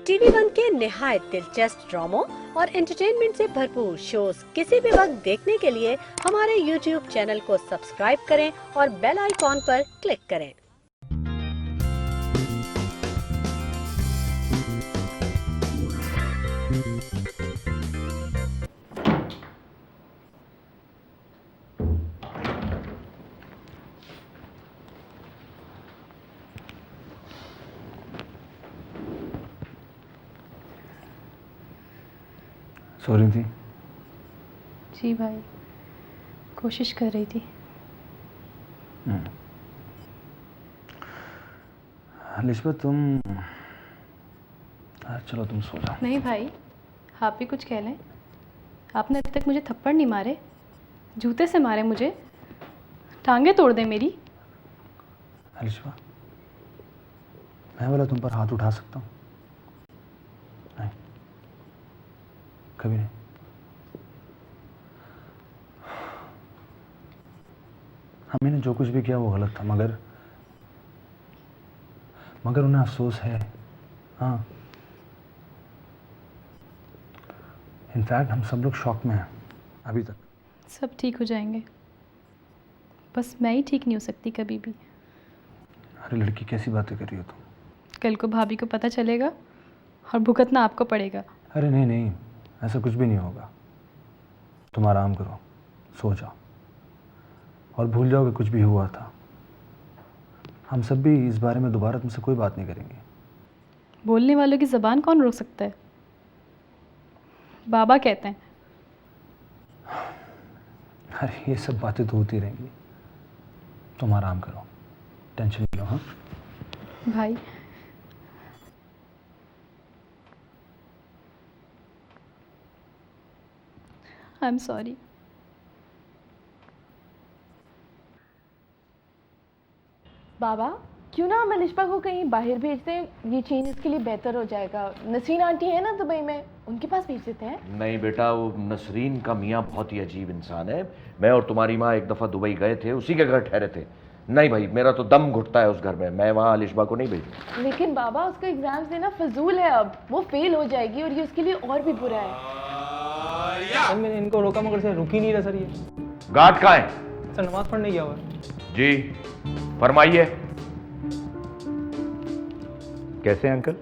TV one के निहायत दिलचस्प ड्रामों और एंटरटेनमेंट से भरपूर शोज किसी भी वक्त देखने के लिए हमारे YouTube चैनल को सब्सक्राइब करें और बेल आइकॉन पर क्लिक करें। सो रही थी? जी भाई, कोशिश कर रही थी। लिस्बत तुम चलो तुम सो जाओ। नहीं भाई, आप भी कुछ कह लें। आपने अभी तक मुझे थप्पड़ नहीं मारे, जूते से मारे मुझे, टांगे तोड़ दे मेरी। लिस्बत, मैं बोला तुम पर हाथ उठा सकता हूँ? नहीं, कभी नहीं। मैंने जो कुछ भी किया वो गलत था, मगर उन्हें अफसोस है। हाँ, इनफैक्ट हम सब लोग शॉक में हैं अभी तक। सब ठीक हो जाएंगे, बस मैं ही ठीक नहीं हो सकती कभी भी। अरे लड़की, कैसी बातें कर रही हो तुम? कल को भाभी को पता चलेगा और भुगतना आपको पड़ेगा। अरे नहीं नहीं, ऐसा कुछ भी नहीं होगा। तुम आराम करो, सो जाओ और भूल जाओ कि कुछ भी हुआ था। हम सब भी इस बारे में दोबारा तुमसे कोई बात नहीं करेंगे। बोलने वालों की ज़बान कौन रोक सकता है? बाबा कहते हैं। अरे ये सब बातें तो होती रहेंगी, तुम आराम करो, टेंशन नहीं लो। हाँ भाई, आई एम सॉरी। बाबा, क्यों ना हम अलिशबा को कहीं बाहर भेज दें? ये चेंज इसके लिए बेहतर हो जाएगा। नसरीन आंटी है ना दुबई में, उनके पास भेज देते हैं। नहीं बेटा, वो नसरीन का मियाँ बहुत ही अजीब इंसान है। मैं और तुम्हारी माँ एक दफ़ा दुबई गए थे, उसी के घर ठहरे थे। नहीं भाई, मेरा तो दम घुटता है उस घर में, मैं वहाँ अलिशबा को नहीं भेजूँ। लेकिन बाबा, उसका एग्जाम देना फजूल है, अब वो फेल हो जाएगी और ये उसके लिए और भी बुरा है। सर मैंने इनको रोका मगर सर रुक ही नहीं रहा सर। ये गार्ड कहाँ है? सर नमाज पढ़ने गया हुआ। जी फरमाइए। कैसे अंकल?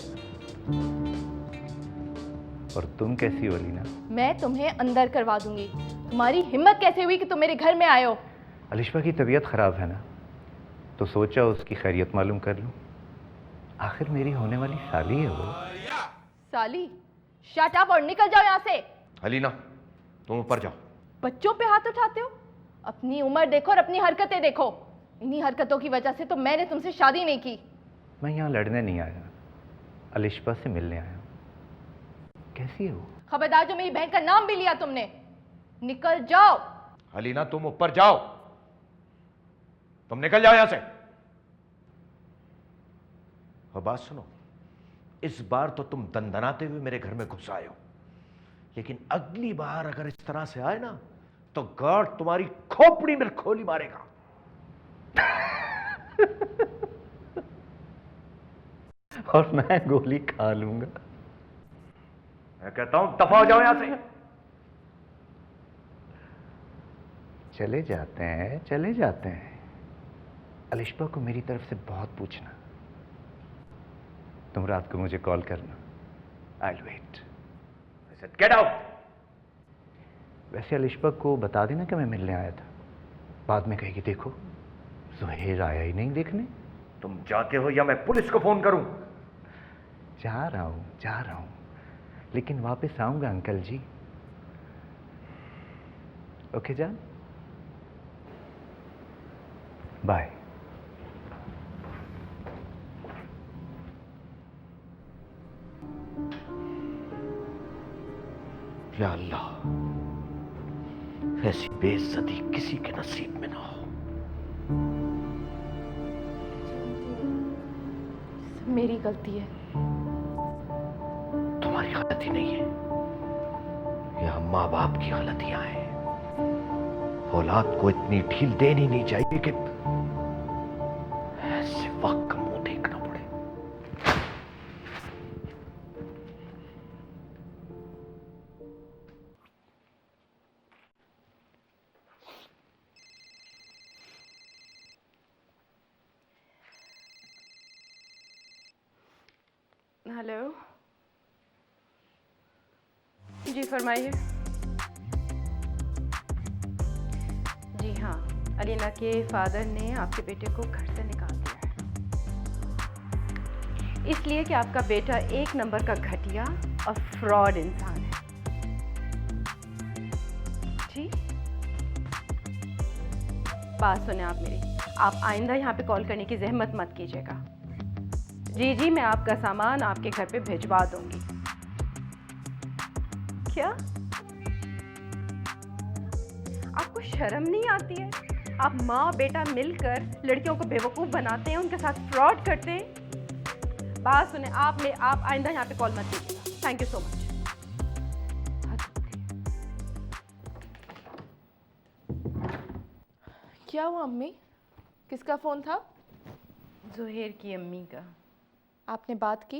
और तुम कैसी हो लीना? मैं तुम्हें अंदर करवा दूंगी। तुम्हारी हिम्मत कैसे हुई कि तुम मेरे घर में आए हो? अलिशबा की तबीयत ख़राब है ना, तो सोचा उसकी खैरियत मालूम कर लूं। आखिर मेरी होने वाली साली है वो। साली? शट अप और निकल जाओ यहाँ से। हलीना, तुम ऊपर जाओ। बच्चों पे हाथ उठाते हो? अपनी उम्र देखो और अपनी हरकतें देखो। इन्हीं हरकतों की वजह से तो मैंने तुमसे शादी नहीं की। मैं यहाँ लड़ने नहीं आया, अलिशबा से मिलने आया। कैसी है वो? खबरदार, जो मेरी बहन का नाम भी लिया तुमने। निकल जाओ। हलीना, तुम ऊपर जाओ, तुम निकल जाओ यहां से। और बात सुनो, इस बार तो तुम दंदनाते हुए मेरे घर में घुस आए हो, लेकिन अगली बार अगर इस तरह से आए ना, तो गार्ड तुम्हारी खोपड़ी में खोली मारेगा। और मैं गोली खा लूंगा। मैं कहता हूं दफा हो जाओ यहां से। चले जाते हैं, चले जाते हैं। अलिशबा को मेरी तरफ से बहुत पूछना। तुम रात को मुझे कॉल करना, I will wait. Get out. वैसे अलिशबा को बता देना कि मैं मिलने आया था। बाद में कहेगी देखो सुहेर आया ही नहीं देखने। तुम जाते हो या मैं पुलिस को फोन करूं? जा रहा हूं, लेकिन वापस आऊंगा अंकल जी। ओके जान, बाय। या अल्लाह, ऐसी बेइज्जती किसी के नसीब में ना हो। मेरी गलती है। तुम्हारी गलती नहीं है, यह माँ बाप की गलतियां हैं। औलाद को इतनी ढील देनी नहीं चाहिए कि ऐसे वक्त का मुंह देखना पड़े। हेलो जी, फरमाइए। जी हाँ, अलीना के फादर ने आपके बेटे को घर से निकाल दिया है, इसलिए कि आपका बेटा एक नंबर का घटिया और फ्रॉड इंसान है। जी, बात सुने आप मेरी, आप आइंदा यहाँ पे कॉल करने की जहमत मत कीजिएगा। जी जी, मैं आपका सामान आपके घर पे भिजवा दूंगी। क्या आपको शर्म नहीं आती है? आप माँ बेटा मिलकर लड़कियों को बेवकूफ़ बनाते हैं, उनके साथ फ्रॉड करते हैं। बात सुने, आप आइंदा यहाँ पे कॉल मत कीजिएगा। Thank you so much. क्या हुआ अम्मी? किसका फ़ोन था? जोहेर की अम्मी का। आपने बात की?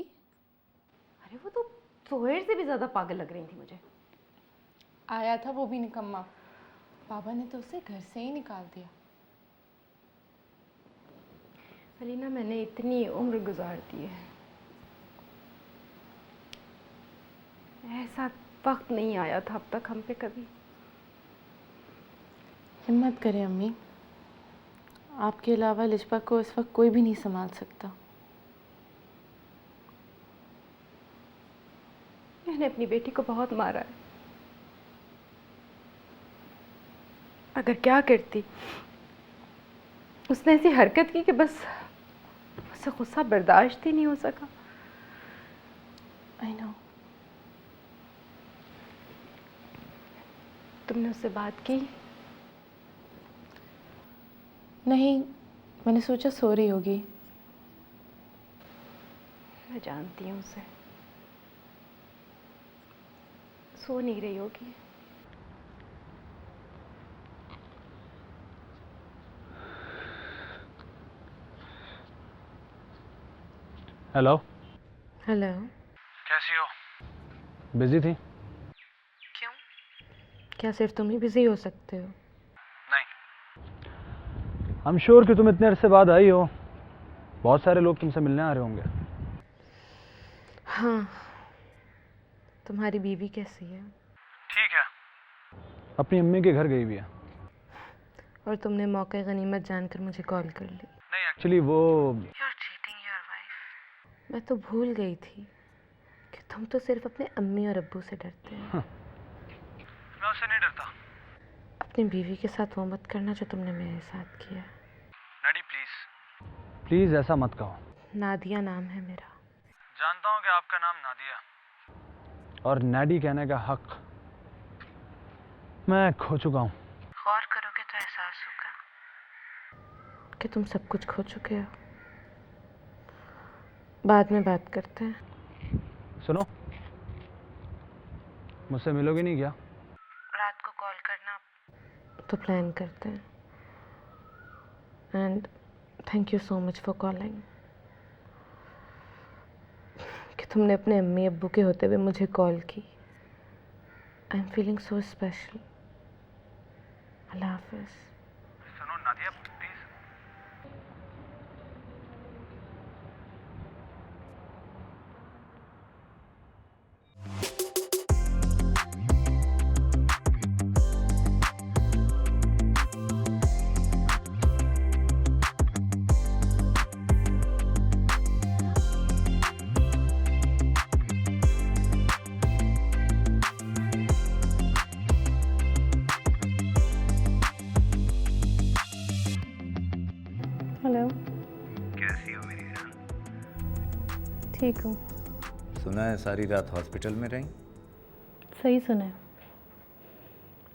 अरे वो तो जोहेर से भी ज़्यादा पागल लग रही थी मुझे। आया था वो भी निकम्मा, पापा ने तो उसे घर से ही निकाल दिया। अलीना, मैंने इतनी उम्र गुजार दी है, ऐसा वक्त नहीं आया था अब तक हम पे कभी। हिम्मत करें अम्मी, आपके अलावा लिशबा को इस वक्त कोई भी नहीं संभाल सकता। मैंने अपनी बेटी को बहुत मारा है। अगर क्या करती, उसने ऐसी हरकत की कि बस उससे गुस्सा बर्दाश्त ही नहीं हो सका। I know. तुमने उससे बात की? नहीं, मैंने सोचा सो रही होगी। मैं जानती हूँ उसे, सो नहीं रही होगी। हेलो। हेलो। कैसी हो? बिजी थी? क्यों? क्या सिर्फ तुम ही बिजी हो सकते हो? आई एम श्योर कि तुम इतने अरसे बाद आई हो, बहुत सारे लोग तुमसे मिलने आ रहे होंगे। हाँ। तुम्हारी बीवी कैसी है? ठीक है, अपनी अम्मी के घर गई भी है। और तुमने मौके गनीमत जानकर मुझे कॉल कर ली। नहीं, एक्चुअली वो मैं तो भूल गई थी कि तुम तो सिर्फ अपने अम्मी और अब्बू से डरते हो। मैं उससे नहीं डरता। अपनी बीवी के साथ वो मत करना जो तुमने मेरे साथ किया। नैडी प्लीज ऐसा मत कहो। नादिया नाम है मेरा। जानता हूँ कि आपका नाम नादिया, और नैडी कहने का हक मैं खो चुका हूँ। गौर करोगे तो एहसास होगा कि तुम सब कुछ खो चुके हो। बाद में बात करते हैं। सुनो, मुझसे मिलोगे नहीं क्या? रात को कॉल करना तो प्लान करते हैं। And thank you so much for calling. कि तुमने अपने अम्मी अब्बू के होते हुए मुझे कॉल की। I am feeling so special. Allah हाफिज़। सुनो नादिया प्लीज। हेलो। कैसी हो मेरी जान? ठीक हूँ। सुना है सारी रात हॉस्पिटल में रही? सही सुना है।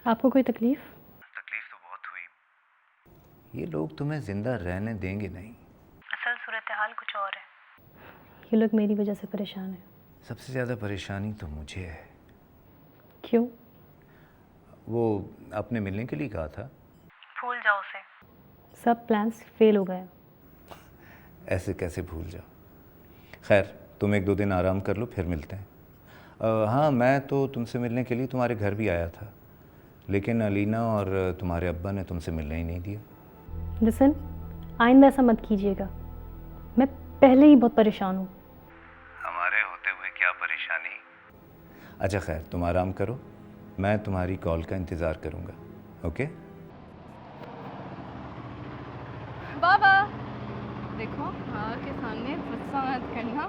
आपको कोई तकलीफ? तकलीफ तो बहुत हुई। ये लोग तुम्हें जिंदा रहने देंगे नहीं। असल सूरत हाल कुछ और है। ये लोग मेरी वजह से परेशान हैं। सबसे ज़्यादा परेशानी तो मुझे है। क्यों? वो आपने मिलने के लिए कहा था। भूल जाओ उसे। सब प्लान्स फेल हो गए। ऐसे कैसे भूल जाओ? खैर, तुम एक दो दिन आराम कर लो, फिर मिलते हैं। हाँ, मैं तो तुमसे मिलने के लिए तुम्हारे घर भी आया था, लेकिन अलीना और तुम्हारे अब्बा ने तुमसे मिलने ही नहीं दिया। लिसन, आइंदा ऐसा मत कीजिएगा। मैं पहले ही बहुत परेशान हूँ। हमारे परेशानी। अच्छा खैर, तुम आराम करो, मैं तुम्हारी कॉल का इंतज़ार करूँगा। ओके? बाबा देखो, हाँ के सामने गुस्सा मत करना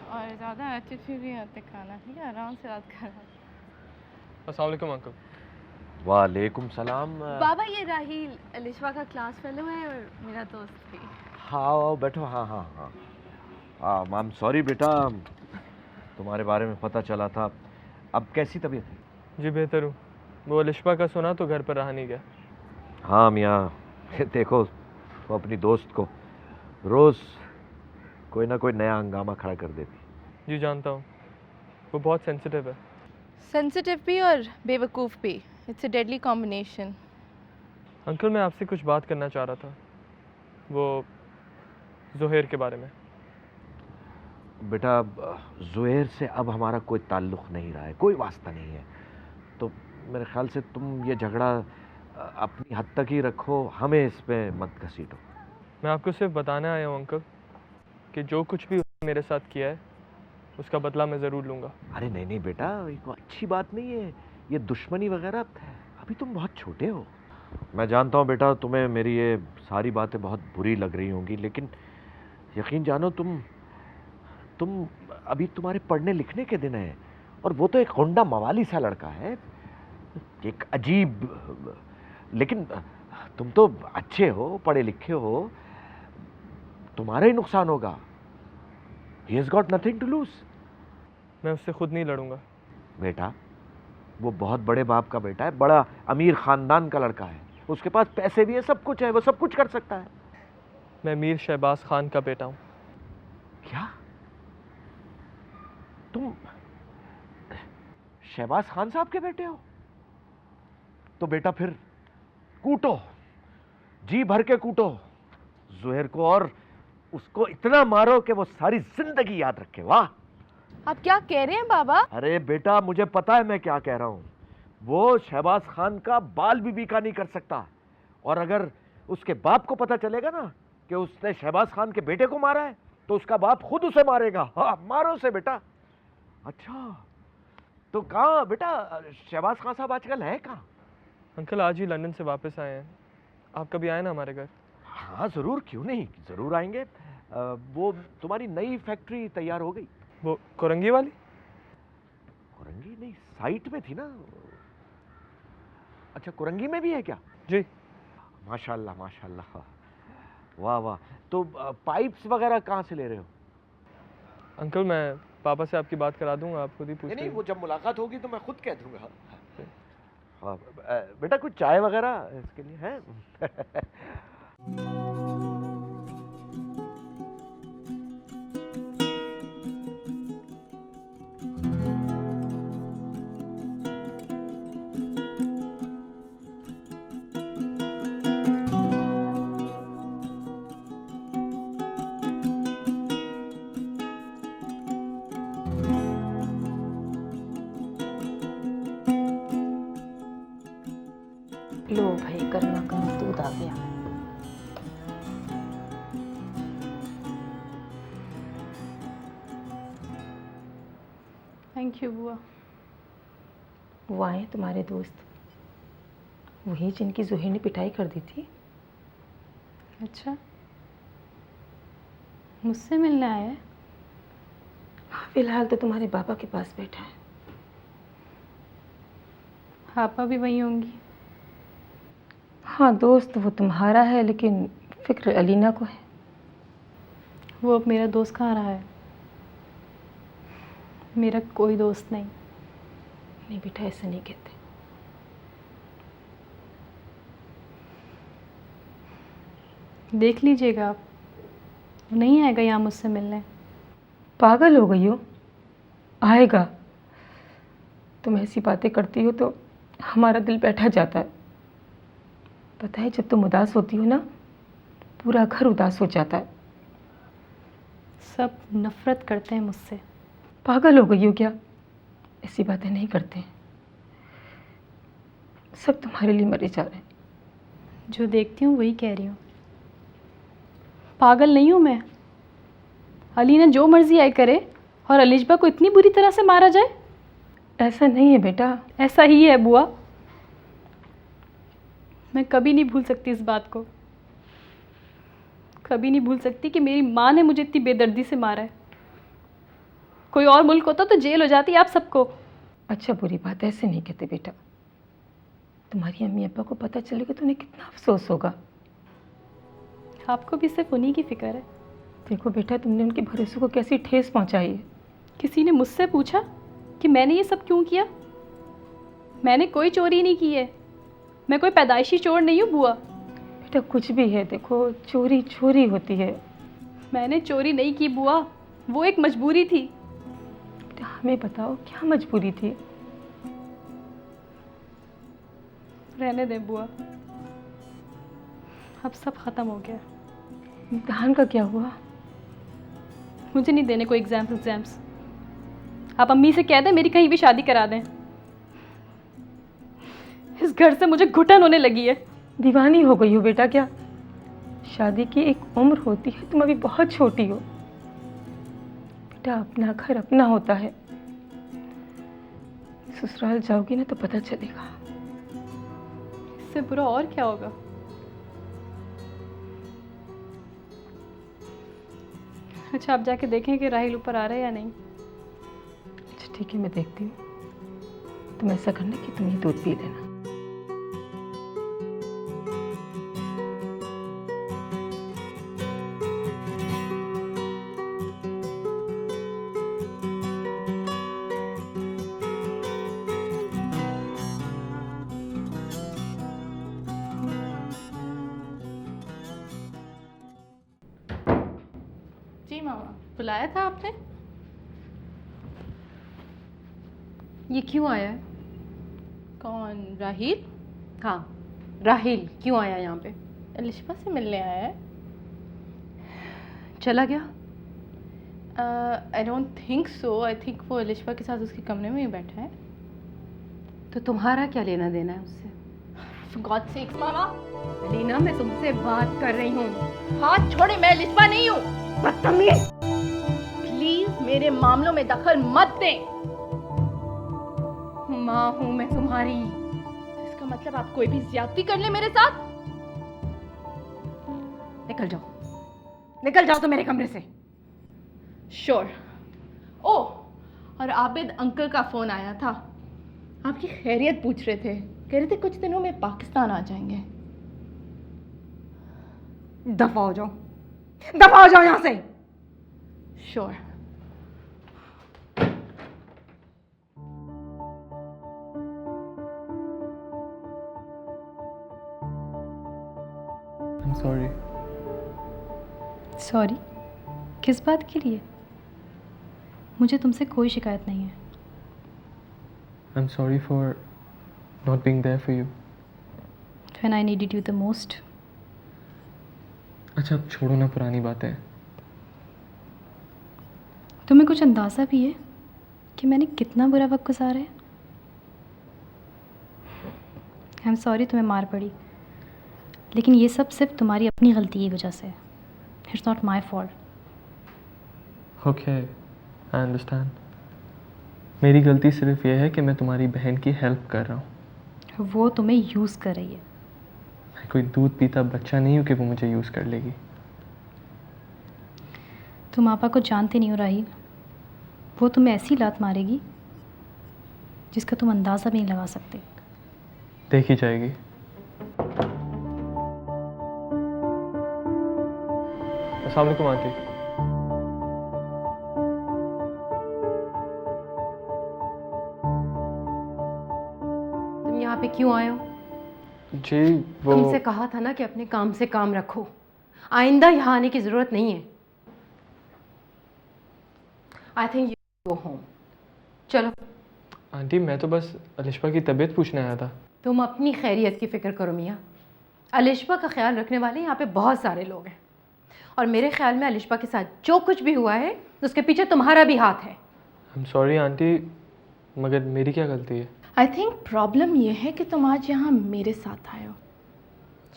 और ज़्यादा एटीट्यूड भी मत दिखाना, ठीक है? आराम से बात करना। अस्सलाम वालेकुम अंकल। वालेकुम सलाम। बाबा ये राहील अलिशवा का क्लास फेलो है और मेरा दोस्त भी। हाँ आओ बैठो। हाँ हाँ हाँ आई एम सॉरी बेटा, तुम्हारे बारे में पता चला था। अब कैसी तबीयत है? जी बेहतर हूँ। वो अलिशवा का सुना तो घर पर रहा नहीं गया। हाँ मियाँ, देखो तो अपनी दोस्त को रोज़ कोई ना कोई नया हंगामा खड़ा कर देती। जी जानता हूँ, वो बहुत सेंसिटिव है। सेंसिटिव भी और बेवकूफ़ भी, it's a deadly combination. Uncle मैं आपसे कुछ बात करना चाह रहा था, वो ज़ुहैर के बारे में। बेटा ज़ुहैर से अब हमारा कोई ताल्लुक़ नहीं रहा है, कोई वास्ता नहीं है। तो मेरे ख्याल से तुम ये झगड़ा अपनी हद तक ही रखो, हमें इस पे मत घसीटो। मैं आपको सिर्फ बताने आया हूँ अंकल कि जो कुछ भी उसने मेरे साथ किया है उसका बदला मैं ज़रूर लूँगा। अरे नहीं नहीं बेटा, ये कोई अच्छी बात नहीं है, ये दुश्मनी वगैरह। अभी तुम बहुत छोटे हो। मैं जानता हूँ बेटा, तुम्हें मेरी ये सारी बातें बहुत बुरी लग रही होंगी, लेकिन यकीन जानो तुम अभी तुम्हारे पढ़ने लिखने के दिन हैं, और वो तो एक गुंडा मवाली सा लड़का है, एक अजीब। लेकिन तुम तो अच्छे हो, पढ़े लिखे हो, तुम्हारा ही नुकसान होगा। He has got nothing to lose। मैं उससे खुद नहीं लड़ूंगा। बेटा वो बहुत बड़े बाप का बेटा है, बड़ा अमीर खानदान का लड़का है, उसके पास पैसे भी है, सब कुछ है, वो सब कुछ कर सकता है। मैं मीर शहबाज खान का बेटा हूँ। क्या तुम शहबाज खान साहब के बेटे हो? तो बेटा फिर कूटो, जी भर के कूटो ज़ुहैर को, और उसको इतना मारो कि वो सारी जिंदगी याद रखे। वाह! आप क्या कह रहे हैं बाबा? अरे बेटा मुझे पता है मैं क्या कह रहा हूं। वो शहबाज खान का बाल भी बीका नहीं कर सकता, और अगर उसके बाप को पता चलेगा ना कि उसने शहबाज खान के बेटे को मारा है, तो उसका बाप खुद उसे मारेगा। हाँ मारो उसे बेटा। अच्छा तो कहाँ बेटा शहबाज खान साहब आजकल है कहाँ? अंकल आज ही लंदन से वापस आए हैं, आप कभी आए ना हमारे घर। हाँ जरूर, क्यों नहीं, जरूर आएंगे। वो तुम्हारी नई फैक्ट्री तैयार हो गई? वो कोरंगी वाली? कोरंगी नहीं, साइट में थी ना। अच्छा कोरंगी में भी है क्या? जी। माशाल्लाह माशाल्लाह, वाह वाह। तो पाइप्स वगैरह कहाँ से ले रहे हो? अंकल मैं पापा से आपकी बात करा दूंगा, आप खुद ही पूछ नहीं लीजिए। वो जब मुलाकात होगी तो मैं खुद कह दूंगा। हाँ बेटा कुछ चाय वगैरह इसके लिए है? लो भाई, गर्मा गर्म दूध आ गया। थैंक यू बुआ। वो आए तुम्हारे दोस्त, वही जिनकी ज़ुहैर ने पिटाई कर दी थी। अच्छा, मुझसे मिलने आया है? फिलहाल तो तुम्हारे पापा के पास बैठा है। पापा भी वहीं होंगी। हाँ दोस्त वो तुम्हारा है, लेकिन फिक्र अलीना को है। वो अब मेरा दोस्त कहाँ रहा है? मेरा कोई दोस्त नहीं। नहीं बेटा ऐसे नहीं कहते। देख लीजिएगा आप, वो नहीं आएगा यहाँ मुझसे मिलने। पागल हो गई हो? आएगा। तुम ऐसी बातें करती हो तो हमारा दिल बैठा जाता है। पता है जब तुम उदास होती हो ना, पूरा घर उदास हो जाता है। सब नफरत करते हैं मुझसे। पागल हो गई हो क्या? ऐसी बातें नहीं करते हैं। सब तुम्हारे लिए मरे जा रहे हैं। जो देखती हूँ वही कह रही हूँ। पागल नहीं हूँ मैं। अलीना जो मर्जी आए करे, और अलिशबा को इतनी बुरी तरह से मारा जाए? ऐसा नहीं है बेटा। ऐसा ही है बुआ। मैं कभी नहीं भूल सकती इस बात को, कभी नहीं भूल सकती कि मेरी माँ ने मुझे इतनी बेदर्दी से मारा है। कोई और मुल्क होता तो जेल हो जाती आप सबको। अच्छा बुरी बात ऐसे नहीं कहते बेटा। तुम्हारी अम्मी अब्बा को पता चलेगा तो उन्हें कितना अफसोस होगा। आपको भी सिर्फ उन्हीं की फिक्र है। देखो बेटा, तुमने उनके भरोसे को कैसी ठेस पहुंचाई है। किसी ने मुझसे पूछा कि मैंने ये सब क्यों किया? मैंने कोई चोरी नहीं की है, मैं कोई पैदाइशी चोर नहीं हूँ बुआ। बेटा कुछ भी है, देखो चोरी चोरी होती है। मैंने चोरी नहीं की बुआ, वो एक मजबूरी थी। बेटा हमें बताओ क्या मजबूरी थी? रहने दे बुआ, अब सब ख़त्म हो गया। इम्तिहान का क्या हुआ? मुझे नहीं देने कोई एग्ज़ाम्स। आप अम्मी से कह दें मेरी कहीं भी शादी करा दें। इस घर से मुझे घुटन होने लगी है। दीवानी हो गई हो बेटा क्या? शादी की एक उम्र होती है, तुम अभी बहुत छोटी हो। बेटा अपना घर अपना होता है। ससुराल जाओगी ना तो पता चलेगा। इससे बुरा और क्या होगा? अच्छा आप जाके देखें कि राहिल ऊपर आ रहा है या नहीं। अच्छा ठीक है, मैं देखती हूँ। तुम ऐसा करना कि तुम ये दूध पी लेना। जी मामा, बुलाया था आपने? ये क्यों आया है? कौन? राहिल? हाँ, राहिल क्यों आया यहाँ पे? अलिशबा से मिलने आया है। चला गया? I don't think so. I think वो अलिशबा के साथ उसके कमरे में ही बैठा है। तो तुम्हारा क्या लेना देना है उससे? For God's sakes मामा, अलीना मैं तुमसे बात कर रही हूँ। हाथ छोड़े, मैं अलिशबा नहीं हूँ। बदतमीज! प्लीज मेरे मामलों में दखल मत दें। माँ हूँ मैं तुम्हारी। इसका मतलब आप कोई भी ज्यादती कर ले मेरे साथ? निकल जाओ, निकल जाओ तो मेरे कमरे से। श्योर। ओह, और आबिद अंकल का फोन आया था, आपकी खैरियत पूछ रहे थे। कह रहे थे कुछ दिनों में पाकिस्तान आ जाएंगे। दफा हो जाओ, दफा हो जाओ यहाँ से। श्योर। I'm sorry. सॉरी? किस बात के लिए? मुझे तुमसे कोई शिकायत नहीं है। I'm sorry for not being there for you. When I needed you the most. अच्छा अब छोड़ो ना पुरानी बातें। तुम्हें कुछ अंदाज़ा भी है कि मैंने कितना बुरा वक्त गुजारा है? आई एम सॉरी तुम्हें मार पड़ी, लेकिन ये सब सिर्फ तुम्हारी अपनी गलती की वजह से है। It's not my fault. Okay, I understand. मेरी गलती सिर्फ ये है कि मैं तुम्हारी बहन की हेल्प कर रहा हूँ। वो तुम्हें यूज़ कर रही है। मैं कोई दूध पीता बच्चा नहीं हूँ कि वो मुझे यूज़ कर लेगी। तुम आपा को जानते नहीं हो राहिल, वो तुम्हें ऐसी लात मारेगी जिसका तुम अंदाज़ा भी नहीं लगा सकते। देखी जाएगी। अस्सलाम वालेकुम आंटी। तुम यहाँ पे क्यों आए हो? जी वो तुमसे कहा था ना कि अपने काम से काम रखो। आइंदा यहाँ आने की ज़रूरत नहीं है। I think you go home. चलो। आंटी मैं तो बस अलिशबा की तबीयत पूछने आया था। तुम अपनी खैरियत की फ़िक्र करो मियाँ। अलिशबा का ख्याल रखने वाले यहाँ पे बहुत सारे लोग हैं, और मेरे ख्याल में अलिशबा के साथ जो कुछ भी हुआ है उसके पीछे तुम्हारा भी हाथ है। आई एम सॉरी आंटी, मगर मेरी क्या गलती है? आई थिंक प्रॉब्लम ये है कि तुम आज यहाँ मेरे साथ आए हो।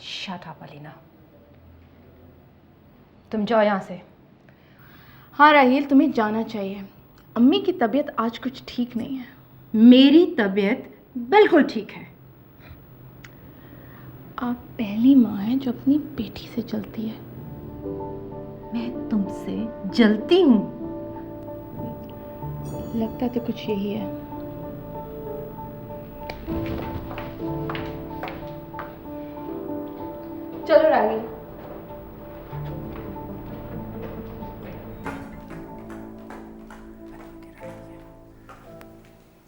शट अप अलीना, तुम जाओ यहाँ से। हाँ राहिल, तुम्हें जाना चाहिए। अम्मी की तबीयत आज कुछ ठीक नहीं है। मेरी तबीयत बिल्कुल ठीक है। आप पहली माँ हैं जो अपनी बेटी से जलती है। मैं तुमसे जलती हूँ? लगता तो कुछ यही है। चलो रागिल।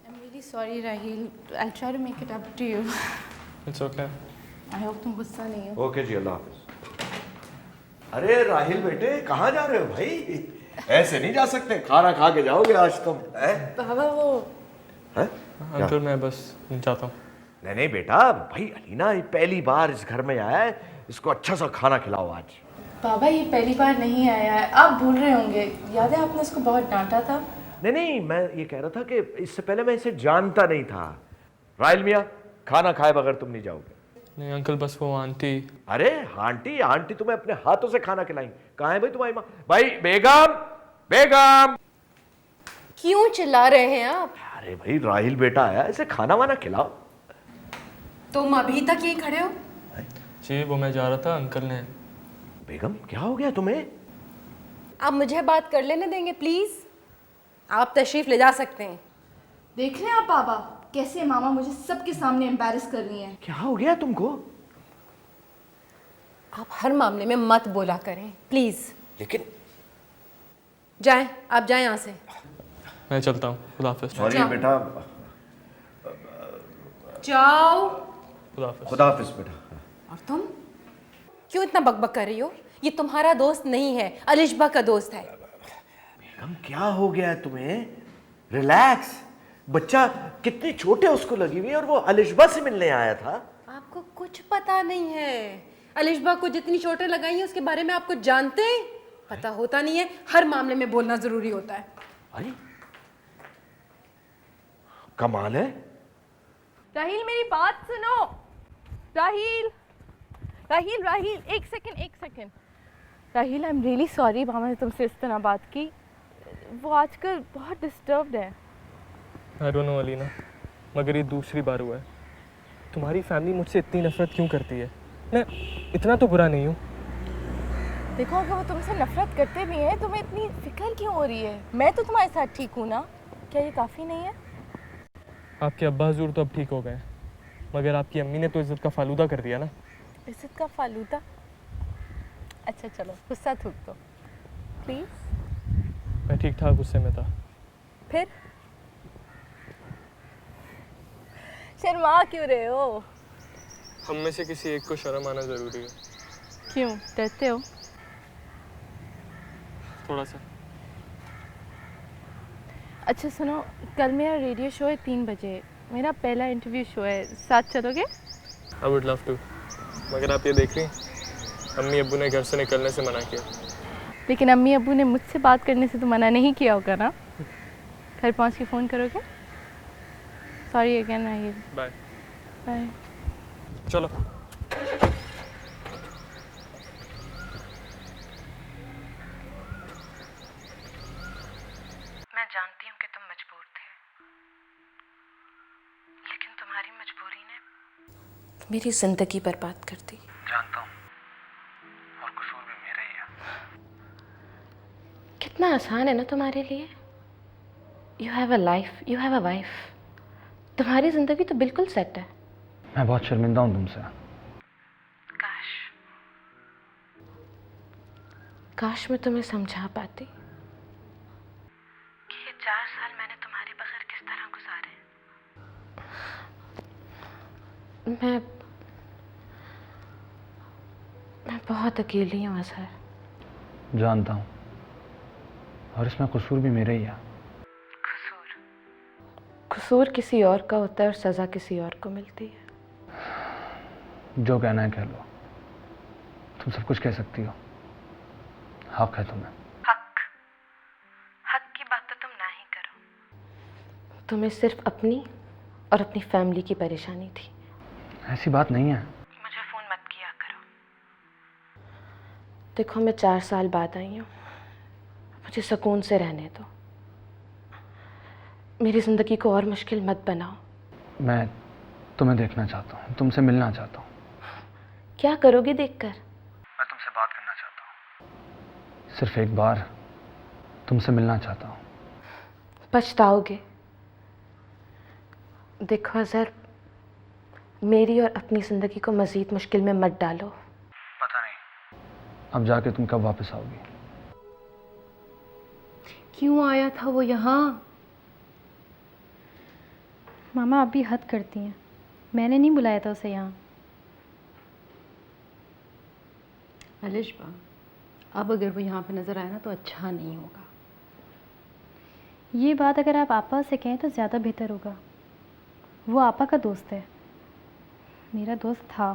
I'm really sorry Rahil. I'll try to make it up to you. It's okay. I hope तुम गुस्सा नहीं हो। ओके जी, अल्लाह हाफिज। अरे राहिल बेटे, कहाँ जा रहे हो भाई? ऐसे नहीं जा सकते, खाना खा के जाओगे आज तुम। बाबा वो हैं? अंकल मैं बस जाता हूँ। नहीं नहीं बेटा, भाई अलीना ये पहली बार इस घर में आया है, इसको अच्छा सा खाना खिलाओ आज। बाबा ये पहली बार नहीं आया है, आप भूल रहे होंगे। याद है आपने इसको बहुत डांटा था। नहीं नहीं, मैं ये कह रहा था कि इससे पहले मैं इसे जानता नहीं था। राहिल मियाँ, खाना खाए बगैर तुम नहीं जाओगे। नहीं अंकल, बस वो आंटी। अरे आंटी आंटी तुम्हें अपने हाथों से खाना खिलाएंगी। कहाँ है भाई तुम्हारी माँ? भाई बेगम, बेगम। क्यों चिल्ला रहे हैं आप? अरे भाई राहिल बेटा आया, इसे खाना वाना खिलाओ। तुम अभी तक यहीं खड़े हो? जी वो मैं जा रहा था, अंकल ने। बेगम क्या हो गया तुम्हें? आप मुझे बात कर लेने देंगे प्लीज? आप तशरीफ ले जा सकते हैं। देख रहे हैं आप बाबा कैसे मामा मुझे सबके सामने एम्बैरस कर रही हैं। क्या हो गया तुमको? आप हर मामले में मत बोला करें प्लीज। लेकिन जाएं, आप जाएं यहाँ से। मैं चलता हूँ, खुदा हाफिज़। सॉरी बेटा। जाओ। खुदा हाफिज़। खुदा हाफिज बेटा। और तुम क्यों इतना बकबक कर रही हो? ये तुम्हारा दोस्त नहीं है, अलिशबा का दोस्त है। बेगम क्या हो गया है तुम्हें? रिलैक्स। बच्चा कितने छोटे उसको लगी हुई है और वो अलिशबा से मिलने आया था। आपको कुछ पता नहीं है। अलिशबा को जितनी चोटें लगाई हैं उसके बारे में आपको जानते हैं? पता होता नहीं है। हर मामले में बोलना जरूरी होता है। अरे कमाल है। राहिल मेरी बात सुनो। राहिल राहिल राहिल एक second. Rahil I am really sorry मामा ने तुमसे इस तरह बात की। वो आजकल बहुत डिस्टर्ब्ड है। आई डोंट नो अलीना, मगर ये दूसरी बार हुआ है। तुम्हारी फैमिली मुझसे इतनी नफरत क्यों करती है? मैं इतना तो बुरा नहीं हूँ। देखो अगर वो तुमसे नफरत करते भी हैं तुम्हें इतनी फिक्र क्यों हो रही है? मैं तो तुम्हारे साथ ठीक हूँ ना, क्या ये काफ़ी नहीं है? आपके अब्बा हजूर तो अब ठीक हो गए, मगर आपकी अम्मी ने तो इज्जत का फालूदा कर दिया ना। इज्जत का फालूदा? अच्छा चलो गुस्सा थूक दो प्लीज़। मैं ठीक ठाक गुस्से में था। फिर शर्मा क्यों रहे हो? हम में से किसी एक को शर्म आना ज़रूरी है। क्यों डरते हो? थोड़ा सा। अच्छा सुनो, कल मेरा रेडियो शो है 3 बजे। मेरा पहला इंटरव्यू शो है, साथ चलोगे? आई वुड लव टू, मगर आप ये देख रही, अम्मी अब्बू ने घर से निकलने से मना किया। लेकिन अम्मी अब्बू ने मुझसे बात करने से तो मना नहीं किया होगा ना? घर पहुंच के फ़ोन करोगे? Sorry again Rahil. Bye. Bye. चलो। मैं जानती हूँ कि तुम मजबूर थे, लेकिन तुम्हारी मजबूरी ने मेरी जिंदगी बर्बाद कर दी। जानता हूँ, और कसूर भी मेरा ही है। कितना आसान है ना तुम्हारे लिए। You have a life, you have a wife. तुम्हारी जिंदगी तो बिल्कुल सेट है। मैं बहुत शर्मिंदा हूँ तुमसे। काश मैं तुम्हें समझा पाती कि ये 4 साल मैंने तुम्हारे बगैर किस तरह गुजारे। मैं बहुत अकेली हूँ अजहर। जानता हूँ, और इसमें कसूर भी मेरा ही है। कसूर किसी और का होता है और सज़ा किसी और को मिलती है। जो कहना है कह लो, तुम सब कुछ कह सकती हो, हक है तुम्हें। हक की बात तो तुम ना ही करो। तुम्हें सिर्फ अपनी और अपनी फैमिली की परेशानी थी। ऐसी बात नहीं है। मुझे फ़ोन मत किया करो। देखो मैं 4 साल बाद आई हूँ, मुझे सुकून से रहने दो। मेरी ज़िंदगी को और मुश्किल मत बनाओ। मैं तुम्हें देखना चाहता हूँ, तुमसे मिलना चाहता हूँ। क्या करोगे देखकर? मैं तुमसे बात करना चाहता हूँ। सिर्फ एक बार तुमसे मिलना चाहता हूँ। पछताओगे। देखो अज़हर, मेरी और अपनी ज़िंदगी को मज़ीद मुश्किल में मत डालो। पता नहीं अब जाके तुम कब वापस आओगी? क्यों आया था वो यहाँ? मामा आप भी हद करती हैं, मैंने नहीं बुलाया था उसे यहाँ। अलिशबा, अब अगर वो यहाँ पे नज़र आया ना तो अच्छा नहीं होगा। ये बात अगर आप आपा से कहें तो ज़्यादा बेहतर होगा। वो आपा का दोस्त है, मेरा दोस्त था।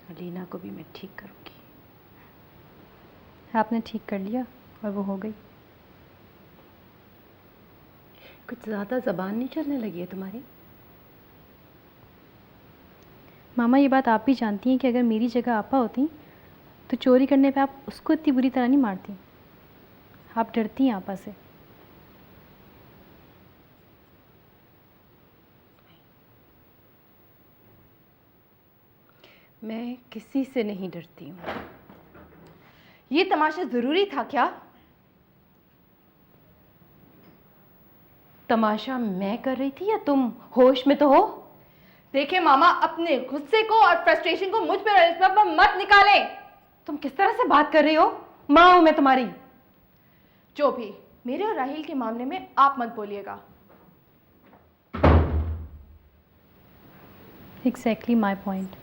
अलीना को भी मैं ठीक करूँगी। आपने ठीक कर लिया और वो हो गई। कुछ ज़्यादा ज़बान नहीं चलने लगी है तुम्हारी? मामा ये बात आप भी जानती हैं कि अगर मेरी जगह आपा होती तो चोरी करने पे आप उसको इतनी बुरी तरह नहीं मारती। आप डरती हैं आपा से। मैं किसी से नहीं डरती हूँ। ये तमाशा ज़रूरी था क्या? तमाशा मैं कर रही थी या तुम? होश में तो हो? देखिए मामा, अपने गुस्से को और फ्रस्ट्रेशन को मुझ पर और इस पर मत निकालें। तुम किस तरह से बात कर रही हो? माँ हूं मैं तुम्हारी। जो भी, मेरे और राहिल के मामले में आप मत बोलिएगा। Exactly my point.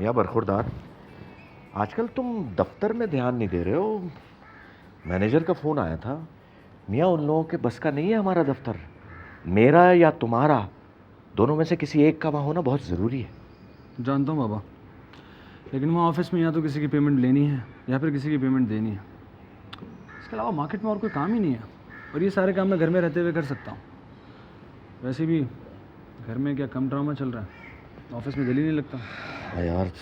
मियाँ बरखुरदार, आजकल तुम दफ्तर में ध्यान नहीं दे रहे हो। मैनेजर का फ़ोन आया था। मियाँ उन लोगों के बस का नहीं है हमारा दफ्तर। मेरा या तुम्हारा, दोनों में से किसी एक का वहाँ होना बहुत ज़रूरी है। जानता हूँ बाबा, लेकिन वहाँ ऑफिस में या तो किसी की पेमेंट लेनी है या फिर किसी की पेमेंट देनी है। इसके अलावा मार्केट में और कोई काम ही नहीं है, और ये सारे काम मैं घर में रहते हुए कर सकता हूँ। वैसे भी घर में क्या कम ड्रामा चल रहा है, ऑफिस में दिल ही नहीं लगता। यार,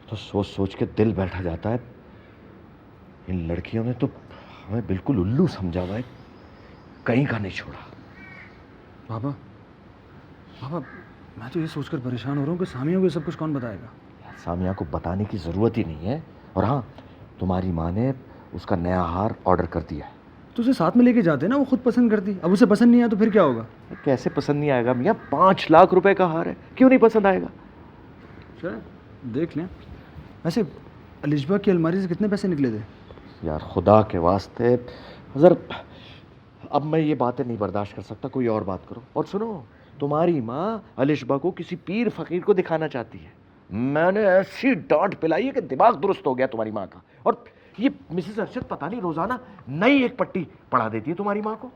तो सोच सोच के दिल बैठा जाता है। इन लड़कियों ने तो हमें बिल्कुल उल्लू समझा हुआ है, कहीं का नहीं छोड़ा। बाबा बाबा, मैं तो ये सोचकर परेशान हो रहा हूँ कि सामिया को ये सब कुछ कौन बताएगा। सामिया को बताने की ज़रूरत ही नहीं है। और हाँ, तुम्हारी माँ ने उसका नया हार ऑर्डर कर दिया है। तो उसे साथ में लेके जाते ना, वो खुद पसंद करती। अब उसे पसंद नहीं आया तो फिर क्या होगा? कैसे पसंद नहीं आएगा मियाँ? 5 लाख रुपए का हार है, क्यों नहीं पसंद आएगा? चल देख लें। वैसे अलिशबा की अलमारी से कितने पैसे निकले थे? यार खुदा के वास्ते अज़र, अब मैं ये बातें नहीं बर्दाश्त कर सकता, कोई और बात करो। और सुनो, तुम्हारी माँ अलिशबा को किसी पीर फकीर को दिखाना चाहती है। मैंने ऐसी डांट पिलाई है कि दिमाग दुरुस्त हो गया तुम्हारी माँ का। और ये मिसेस अरशद पता नहीं रोज़ाना नई एक पट्टी पढ़ा देती है तुम्हारी माँ को।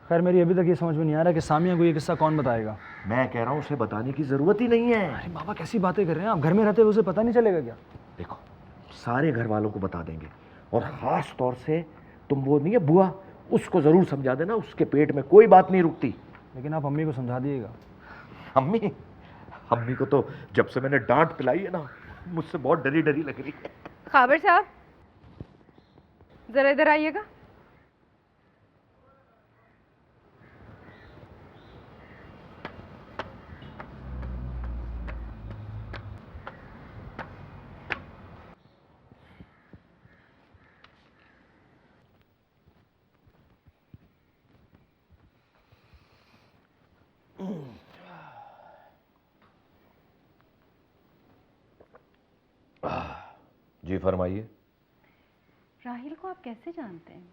खैर, मेरी अभी तक ये समझ में नहीं आ रहा कि सामिया को ये किस्सा कौन बताएगा। मैं कह रहा हूँ उसे बताने की ज़रूरत ही नहीं है। अरे बाबा, कैसी बातें कर रहे हैं आप? घर में रहते हुए उसे पता नहीं चलेगा क्या? देखो, सारे घर वालों को बता देंगे, और ख़ास तौर से तुम वो नहीं है बुआ, उसको ज़रूर समझा देना। उसके पेट में कोई बात नहीं रुकती। लेकिन आप अम्मी को समझा दिएगा। अम्मी को तो जब से मैंने डांट पिलाई है ना, मुझसे बहुत डरी डरी लग रही है। खाबर साहब, ज़रा इधर आइएगा। जी फरमाइए। राहिल को आप कैसे जानते हैं?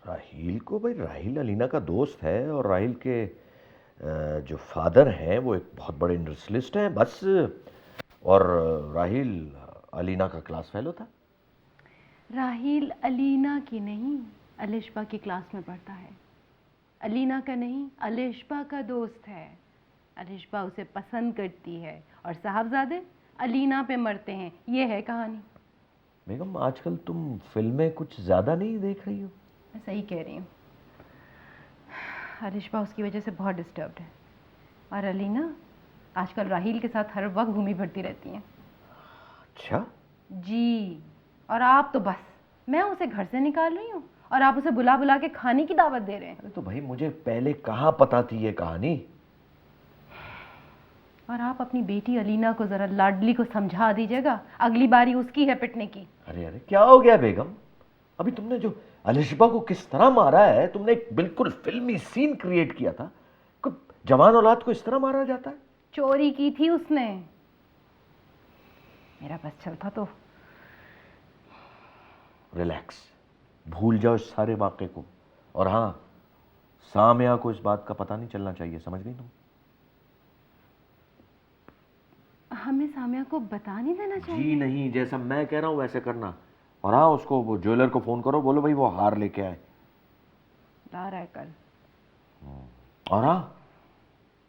राहिल को? भाई राहिल अलीना का दोस्त है, और राहिल के जो फादर हैं वो एक बहुत बड़े इंडस्ट्रियलिस्ट हैं बस। और राहिल अलीना का क्लास फेलो था। राहिल अलीना की नहीं, अलिशबा की क्लास में पढ़ता है। अलीना का नहीं, अलिशबा का दोस्त है। अलिशबा उसे पसंद करती है और साहबजादे अलीना पे मरते हैं। ये है कहानी। बेगम, आजकल तुम फिल्में कुछ ज़्यादा नहीं देख रही हो? मैं सही कह रही हूँ। अलिशबा उसकी वजह से बहुत डिस्टर्ब्ड है, और अलीना आजकल राहिल के साथ हर वक्त घूमी फिरती रहती हैं। अच्छा जी, और आप तो बस मैं उसे घर से निकाल रही हूँ और आप उसे बुला बुला के खाने की दावत दे रहे हैं। अरे तो भाई मुझे पहले कहाँ पता थी ये कहानी। और आप अपनी बेटी अलीना को जरा लाडली को समझा दीजिएगा, अगली बारी उसकी है पिटने की। अरे अरे क्या हो गया बेगम, अभी तुमने जो अलिशबा को किस तरह मारा है, तुमने एक बिल्कुल फिल्मी सीन क्रिएट किया था। जवान औलाद को इस तरह मारा जाता है? चोरी की थी उसने, मेरा बस चलता तो। रिलैक्स, भूल जाओ इस सारे वाक़े को। और हाँ, सामिया को इस बात का पता नहीं चलना चाहिए, समझ गई तुम? हमें सामिया को बता नहीं देना चाहिए? जी नहीं, जैसा मैं कह रहा हूँ वैसे करना। और हाँ, उसको वो ज्वेलर को फोन करो, बोलो भाई वो हार लेके आए। ला रहा है कल। और हाँ,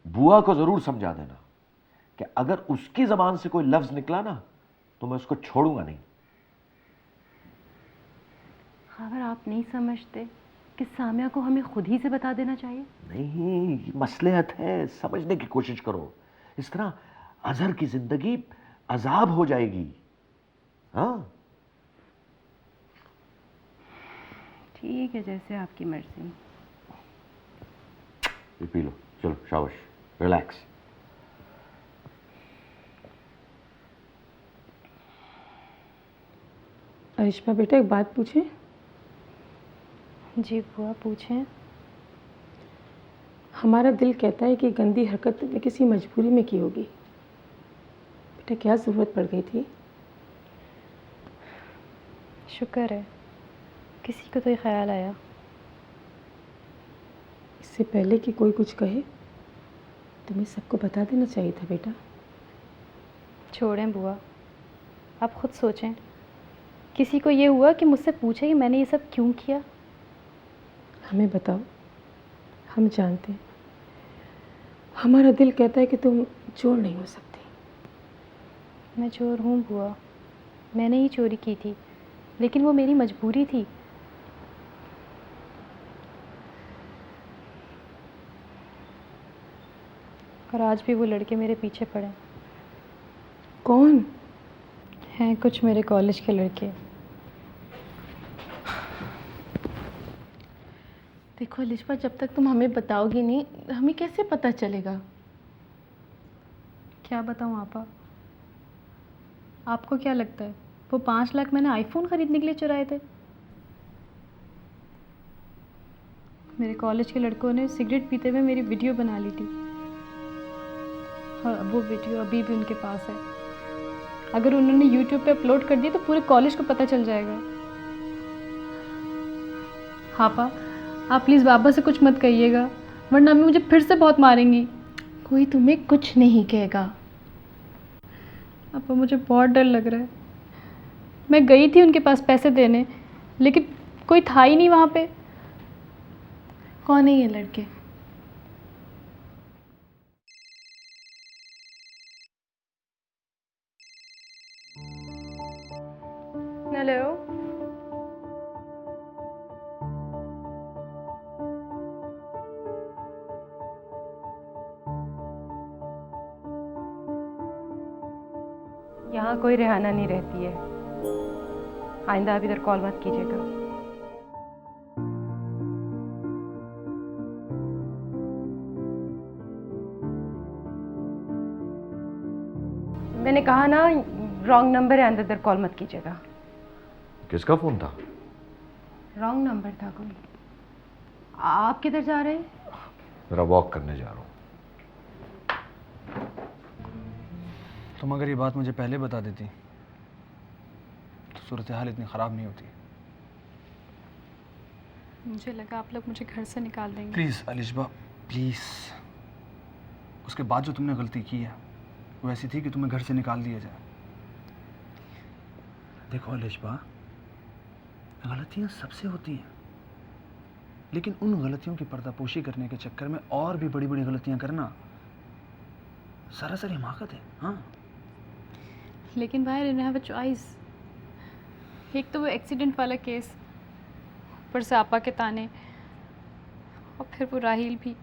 बुआ को जरूर समझा देना कि अगर उसकी जबान से कोई लफ्ज निकला ना तो मैं उसको छोड़ूंगा नहीं। खबर आप नहीं समझते कि सामिया को हमें खुद ही से बता देना चाहिए? नहीं, मसलियत है, समझने की कोशिश करो। इस तरह अजहर की जिंदगी अजाब हो जाएगी। हाँ ठीक है, जैसे आपकी मर्जी। ये पी लो, चलो शाबाश, रिलैक्स। अरिश्मा बेटा, एक बात पूछें? जी बुआ पूछें। हमारा दिल कहता है कि गंदी हरकत तुमने किसी मजबूरी में की होगी। बेटा क्या ज़रूरत पड़ गई थी? शुक्र है किसी को तो ये ख्याल आया। इससे पहले कि कोई कुछ कहे तुम्हें सबको बता देना चाहिए था बेटा। छोड़ें बुआ, आप खुद सोचें। किसी को ये हुआ कि मुझसे पूछे कि मैंने ये सब क्यों किया? हमें बताओ, हम जानते हैं। हमारा दिल कहता है कि तुम चोर नहीं हो सकती। मैं चोर हूँ बुआ, मैंने ही चोरी की थी, लेकिन वो मेरी मजबूरी थी। और आज भी वो लड़के मेरे पीछे पड़े। कौन? हैं कुछ मेरे कॉलेज के लड़के। देखो अलिशबा, जब तक तुम हमें बताओगी नहीं, हमें कैसे पता चलेगा? क्या बताऊँ आपा? आपको क्या लगता है वो 5 लाख मैंने आईफोन ख़रीदने के लिए चुराए थे? मेरे कॉलेज के लड़कों ने सिगरेट पीते हुए मेरी वीडियो बना ली थी और वो वीडियो अभी भी उनके पास है। अगर उन्होंने यूट्यूब पे अपलोड कर दी तो पूरे कॉलेज को पता चल जाएगा। हापा, आप प्लीज़ बाबा से कुछ मत कहिएगा, वरना अम्मी मुझे फिर से बहुत मारेंगी। कोई तुम्हें कुछ नहीं कहेगा। पापा मुझे बहुत डर लग रहा है। मैं गई थी उनके पास पैसे देने, लेकिन कोई था ही नहीं वहाँ पे। कौन है ये लड़के? हेलो, यहाँ कोई रेहाना नहीं रहती है। आइंदा आप इधर कॉल मत कीजिएगा। मैंने कहा ना, रॉन्ग नंबर है, अंदर कॉल मत कीजिएगा। किसका फोन था? रॉन्ग नंबर था कोई। आप किधर जा रहे हैं? जरा वॉक करने जा रहा हूँ। तुम अगर ये बात मुझे पहले बता देती तो सूरत हाल इतनी ख़राब नहीं होती। मुझे लगा आप लोग मुझे घर से निकाल देंगे। Please Alishba, please. उसके बाद जो तुमने गलती की है वो ऐसी थी कि तुम्हें घर से निकाल दिया जाए। देखो अलिशबा, गलतियाँ सबसे होती हैं, लेकिन उन गलतियों की पर्दापोशी करने के चक्कर में और भी बड़ी बड़ी गलतियाँ करना सरासर हिमाकत है। हाँ, लेकिन भाई आई हैव अ चॉइस। एक तो वो एक्सीडेंट वाला केस, ऊपर से आपा के ताने, और फिर वो राहिल भी।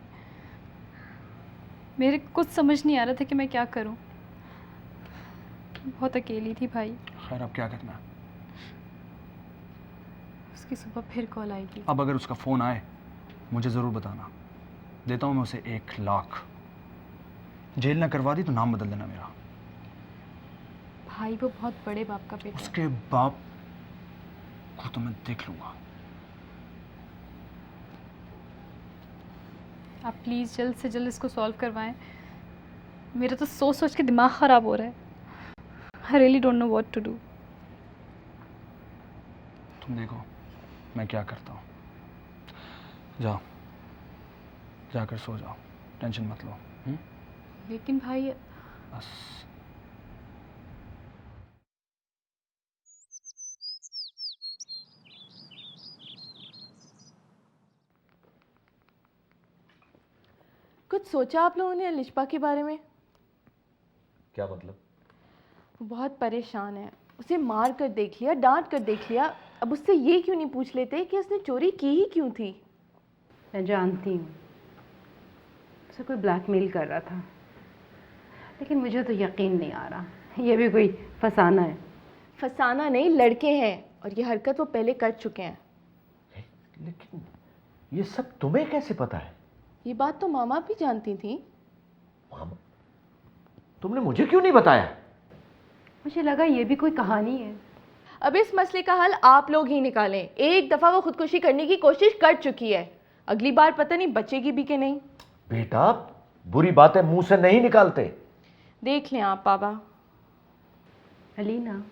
मेरे कुछ समझ नहीं आ रहा था कि मैं क्या करूं। बहुत अकेली थी भाई। खैर अब क्या करना? उसकी सुबह फिर कॉल आएगी। अब अगर उसका फ़ोन आए मुझे ज़रूर बताना, देता हूँ मैं उसे 1 लाख। जेल ना करवा दी तो नाम बदल देना मेरा। भाई वो बहुत बड़े बाप का बेटा है। उसके बाप को तो मैं देख लूँगा। आप प्लीज़ जल्द से जल्द इसको सॉल्व करवाएं। मेरा तो सोच सोच के दिमाग ख़राब हो रहा है। I really don't know what to do. तुम देखो मैं क्या करता हूँ। जाओ, जाकर सो जाओ, टेंशन मत लो। लेकिन भाई बस कुछ सोचा आप लोगों ने अलिशबा के बारे में? क्या मतलब? वो बहुत परेशान है। उसे मार कर देख लिया, डांट कर देख लिया, अब उससे ये क्यों नहीं पूछ लेते कि उसने चोरी की ही क्यों थी? मैं जानती हूँ उसे कोई ब्लैकमेल कर रहा था, लेकिन मुझे तो यकीन नहीं आ रहा ये भी कोई फसाना है। फसाना नहीं, लड़के हैं और ये हरकत वो पहले कर चुके हैं। लेकिन ये सब तुम्हें कैसे पता है? ये बात तो मामा भी जानती थी। मामा? तुमने मुझे क्यों नहीं बताया? मुझे लगा ये भी कोई कहानी है। अब इस मसले का हल आप लोग ही निकालें। एक दफ़ा वो खुदकुशी करने की कोशिश कर चुकी है, अगली बार पता नहीं बचेगी भी कि नहीं। बेटा, बुरी बातें मुंह से नहीं निकालते। देख लें आप बाबा। अलीना,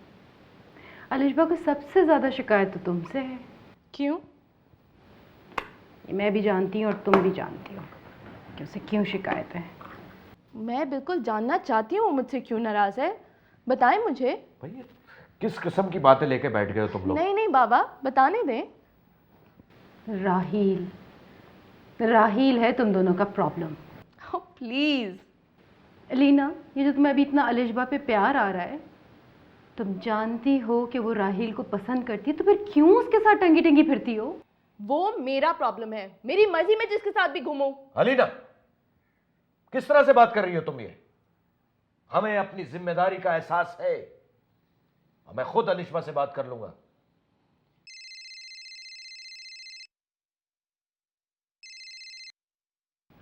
अलिशबा को सबसे ज़्यादा शिकायत तो तुमसे है। क्यों? ये मैं भी जानती हूँ और तुम भी जानती हो कि उसे क्यों शिकायत है। मैं बिल्कुल जानना चाहती हूँ वो मुझसे क्यों नाराज़ है। बताएं मुझे। भैया, किस किस्म की बातें लेके बैठ गए हो तुम लोग? नहीं नहीं बाबा, बताने दें। राहील है तुम दोनों का प्रॉब्लम। Oh please. अलीना, ये जो तुम्हें अभी इतना अलिशबा पे प्यार आ रहा है, तुम जानती हो कि वो राहील को पसंद करती है, तो फिर क्यों उसके साथ टंगी टंगी फिरती हो? वो मेरा प्रॉब्लम है, मेरी मर्जी में जिसके साथ भी घूमूं। अलीना, किस तरह से बात कर रही हो तुम ये? हमें अपनी जिम्मेदारी का एहसास है। मैं खुद अलिशबा से बात कर लूंगा।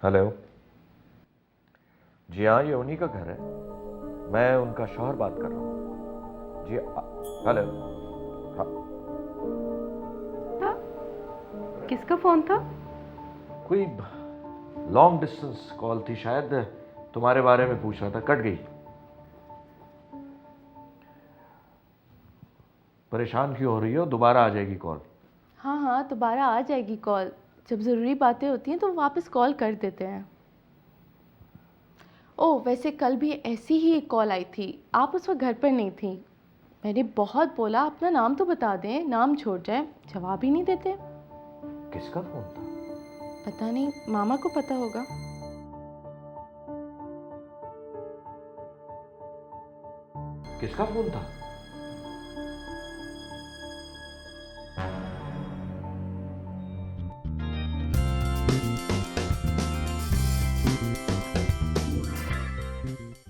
हेलो। जी हाँ, ये उन्हीं का घर है। मैं उनका शौहर बात कर रहा हूँ। जी हेलो। हाँ। किसका फोन था? कोई लॉन्ग डिस्टेंस कॉल थी, शायद तुम्हारे बारे में पूछ रहा था, कट गई। परेशान क्यों हो रही हो? दोबारा आ जाएगी कॉल। हाँ हाँ, दोबारा आ जाएगी कॉल। जब ज़रूरी बातें होती हैं तो वापस कॉल कर देते हैं। ओह वैसे कल भी ऐसी ही एक कॉल आई थी, आप उस वक्त घर पर नहीं थी। मैंने बहुत बोला अपना नाम तो बता दें, नाम छोड़ जाए, जवाब ही नहीं देते। किसका फोन था? पता नहीं, मामा को पता होगा। किसका फोन था?